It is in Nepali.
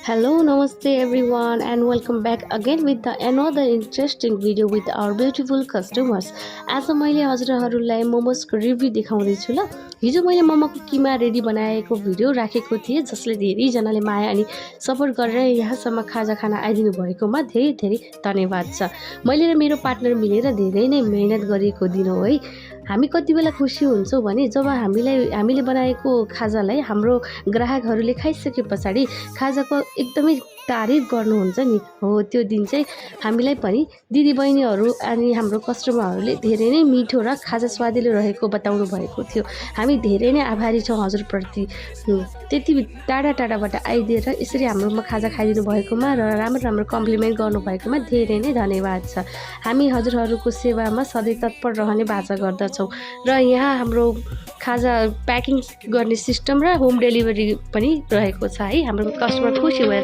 Hello, namaste everyone, and welcome back again with another interesting video with our beautiful customers. आज मैले हजुरहरूलाई मोमोजको रिभ्यू देखाउँदैछु ल। हिजो मैले मोमोको किमा रेडी बनाएको भिडियो राखेको थिएँ, जसले धेरैजनाले माया अनि सपोर्ट गरेर यहाँसम्म खाजा खाना आइदिनु भएकोमा धेरै धेरै धन्यवाद छ। मैले र मेरो पार्टनर मिलेर धेरै नै मेहनत गरेको दिन हो है। हामी कति बेला खुसी हुन्छौँ भने जब हामीले बनाएको खाजालाई हाम्रो ग्राहकहरूले खाइसके पछाडि खाजाको एकदमै तारिफ गर्नुहुन्छ नि, हो त्यो दिन चाहिँ हामीलाई पनि दिदीबहिनीहरू अनि हाम्रो कस्टमरहरूले धेरै नै मिठो र खाजा स्वादिलो रहेको बताउनु भएको थियो। हामी धेरै नै आभारी छौँ हजुरप्रति। त्यति टाढा टाढाबाट आइदिएर यसरी हाम्रोमा खाजा खाइदिनु भएकोमा र राम्रो राम्रो कम्प्लिमेन्ट गर्नुभएकोमा धेरै नै धन्यवाद छ। हामी हजुरहरूको सेवामा सधैँ तत्पर रहने बाचा गर्दछौँ र यहाँ हाम्रो खाजा प्याकिङ गर्ने सिस्टम र होम डेलिभरी पनि रहेको छ है। हाम्रो कस्टमर खुसी भएर